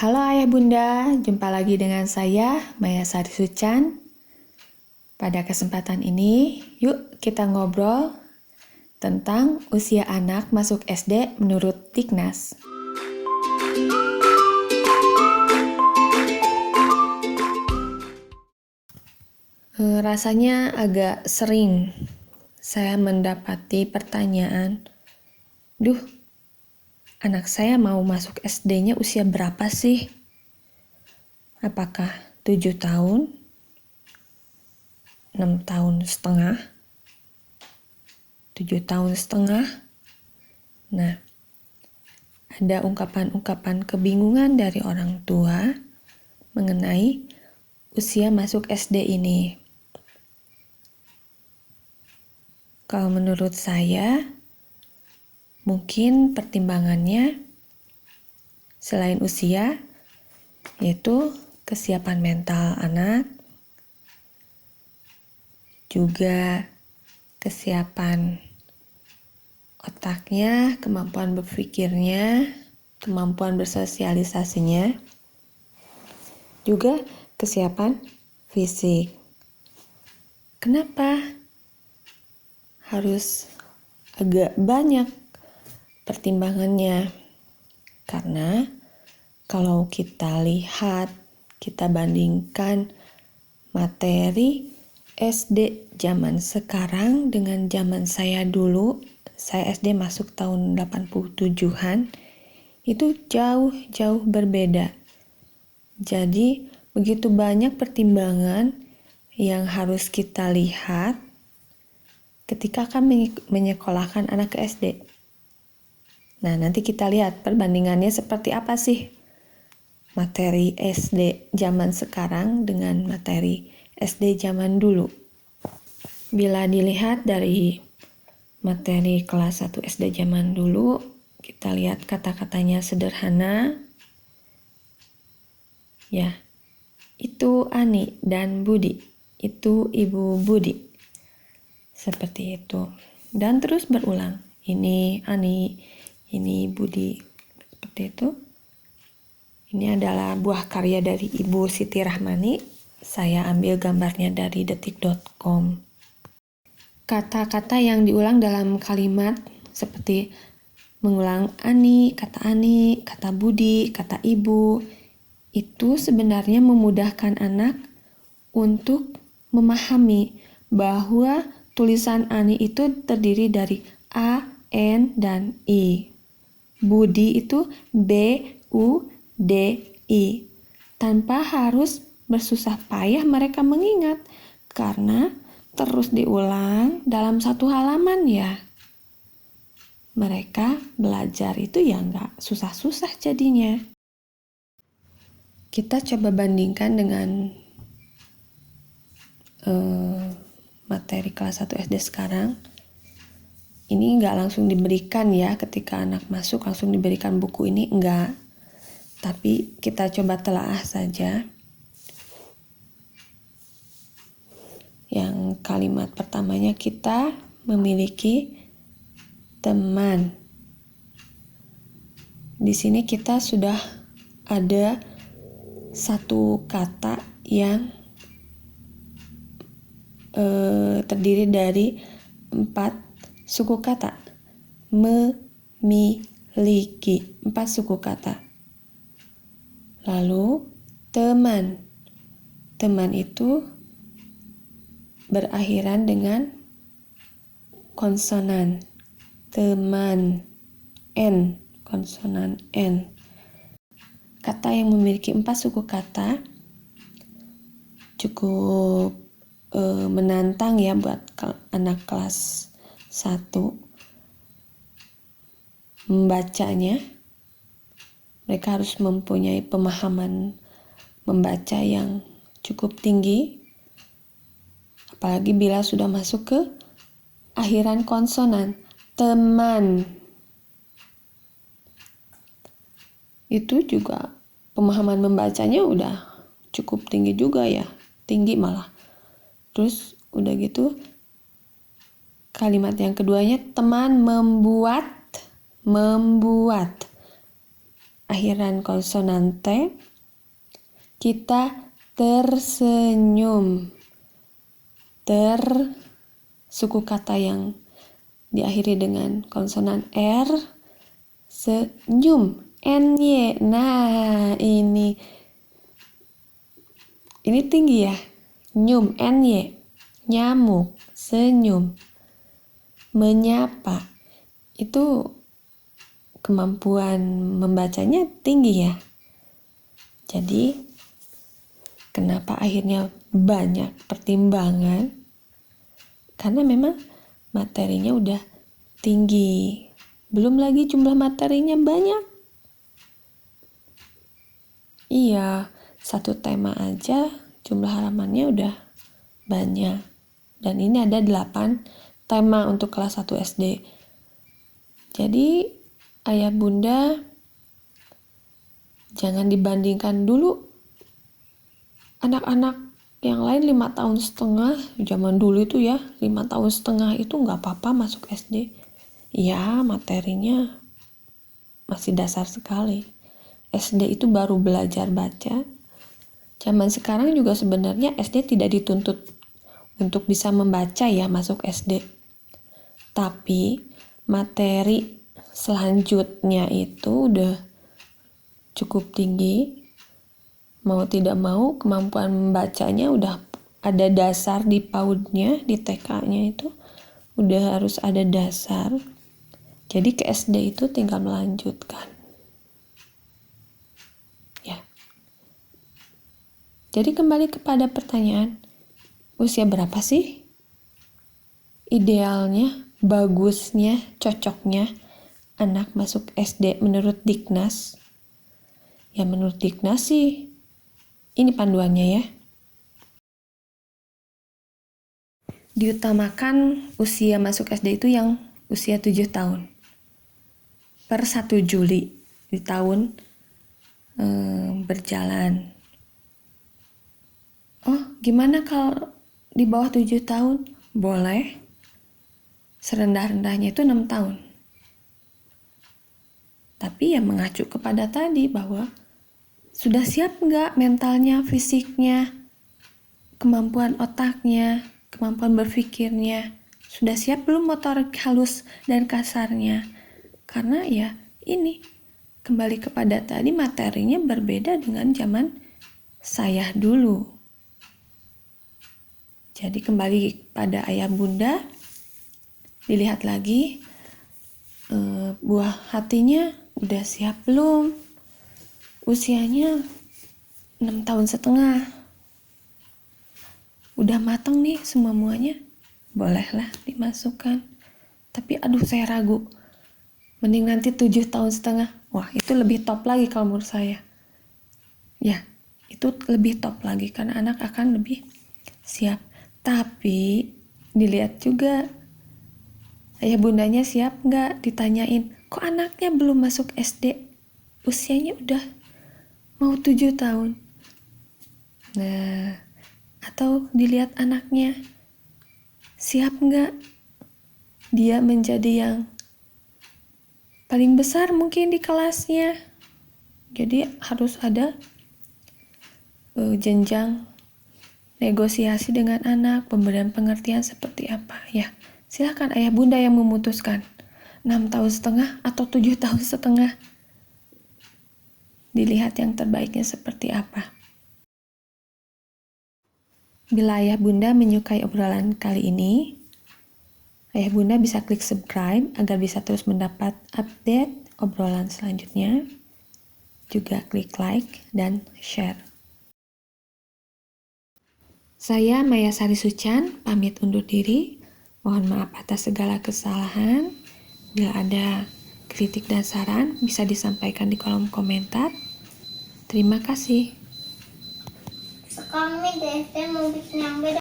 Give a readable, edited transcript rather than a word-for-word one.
Halo Ayah Bunda, jumpa lagi dengan saya Maya Sari Sucan. Pada kesempatan ini, yuk kita ngobrol tentang usia anak masuk SD menurut Dignas. Rasanya agak sering saya mendapati pertanyaan, "Duh, anak saya mau masuk SD-nya usia berapa sih? Apakah 7 tahun? 6 tahun setengah? 7 tahun setengah?" Nah, ada ungkapan-ungkapan kebingungan dari orang tua mengenai usia masuk SD ini. Kalau menurut saya, mungkin pertimbangannya selain usia, yaitu kesiapan mental anak, juga kesiapan otaknya, kemampuan berpikirnya, kemampuan bersosialisasinya, juga kesiapan fisik. Kenapa harus agak banyak pertimbangannya? Karena kalau kita lihat, kita bandingkan materi SD zaman sekarang dengan zaman saya dulu, saya SD masuk tahun 87-an, itu jauh berbeda. Jadi, begitu banyak pertimbangan yang harus kita lihat ketika akan menyekolahkan anak ke SD. Nah, nanti kita lihat perbandingannya seperti apa sih materi SD zaman sekarang dengan materi SD zaman dulu. Bila dilihat dari materi kelas 1 SD zaman dulu, kita lihat kata-katanya sederhana. Ya, itu Ani dan Budi, itu Ibu Budi. Seperti itu. Dan terus berulang. Ini Ani, ini Budi. Seperti itu. Ini adalah buah karya dari Ibu Siti Rahmani. Saya ambil gambarnya dari detik.com. Kata-kata yang diulang dalam kalimat seperti mengulang Ani, kata Budi, kata Ibu, itu sebenarnya memudahkan anak untuk memahami bahwa tulisan Ani itu terdiri dari A, N, dan I. Budi itu B, U, D, I. Tanpa harus bersusah payah mereka mengingat, karena terus diulang dalam satu halaman ya. Mereka belajar itu ya nggak susah-susah jadinya. Kita coba bandingkan dengan materi kelas 1 SD sekarang. Ini nggak langsung diberikan ya, ketika anak masuk langsung diberikan buku ini, enggak. Tapi kita coba telaah saja. Yang kalimat pertamanya, kita memiliki teman. Di sini kita sudah ada satu kata yang terdiri dari 4 suku kata. Memiliki, 4 suku kata. Lalu teman. Teman itu berakhiran dengan konsonan. Teman. N, konsonan N. Kata yang memiliki 4 suku kata cukup menantang ya buat anak kelas 1 membacanya. Mereka harus mempunyai pemahaman membaca yang cukup tinggi, apalagi bila sudah masuk ke akhiran konsonan. Teman itu juga pemahaman membacanya udah cukup tinggi juga ya, tinggi malah. Terus udah gitu kalimat yang keduanya, teman membuat. akhiran konsonan T, kita tersenyum. Suku kata yang diakhiri dengan konsonan R, senyum, ny. Nah, ini tinggi ya. Nyum, ny. Nyamuk, senyum. Menyapa, itu kemampuan membacanya tinggi ya. Jadi kenapa akhirnya banyak pertimbangan? Karena memang materinya udah tinggi. Belum lagi jumlah materinya banyak. Iya, satu tema aja jumlah halamannya udah banyak. Dan ini ada 8 tema untuk kelas 1 SD. Jadi ayah bunda jangan dibandingkan dulu anak-anak yang lain 5 tahun setengah. Zaman dulu itu ya 5 tahun setengah itu nggak apa-apa masuk SD. Ya, materinya masih dasar sekali. SD itu baru belajar baca. Zaman sekarang juga sebenarnya SD tidak dituntut untuk bisa membaca ya masuk SD. Tapi materi selanjutnya itu udah cukup tinggi. Mau tidak mau kemampuan membacanya udah ada dasar di PAUD-nya, di TK-nya itu udah harus ada dasar. Jadi ke SD itu tinggal melanjutkan. Ya. Jadi kembali kepada pertanyaan, usia berapa sih idealnya, bagusnya, cocoknya anak masuk SD menurut Diknas? Ya menurut Diknas sih ini panduannya ya. Diutamakan usia masuk SD itu yang usia 7 tahun. Per 1 Juli di tahun berjalan. Oh, gimana kalau di bawah 7 tahun? Boleh. Serendah-rendahnya itu 6 tahun. Tapi ya mengacu kepada tadi bahwa sudah siap nggak mentalnya, fisiknya, kemampuan otaknya, kemampuan berpikirnya, sudah siap belum motorik halus dan kasarnya? Karena ya ini kembali kepada tadi materinya berbeda dengan zaman saya dulu. Jadi kembali pada ayah bunda, dilihat lagi buah hatinya udah siap belum? Usianya 6 tahun setengah. Udah matang nih semuanya? Bolehlah dimasukkan. Tapi aduh saya ragu. Mending nanti 7 tahun setengah. Wah, itu lebih top lagi kalau menurut saya. Ya, itu lebih top lagi karena anak akan lebih siap. Tapi dilihat juga ayah bundanya siap nggak, ditanyain, kok anaknya belum masuk SD? Usianya udah mau 7 tahun. Nah, atau dilihat anaknya siap nggak dia menjadi yang paling besar mungkin di kelasnya. Jadi harus ada jenjang negosiasi dengan anak, pemberian pengertian seperti apa ya. Silakan ayah bunda yang memutuskan 6 tahun setengah atau 7 tahun setengah. Dilihat yang terbaiknya seperti apa. Bila ayah bunda menyukai obrolan kali ini, ayah bunda bisa klik subscribe agar bisa terus mendapat update obrolan selanjutnya. Juga klik like dan share. Saya Maya Sari Sucan, pamit undur diri. Mohon maaf atas segala kesalahan. Bila ada kritik dan saran, bisa disampaikan di kolom komentar. Terima kasih. Sekarang nih DSD mau bikin yang beda.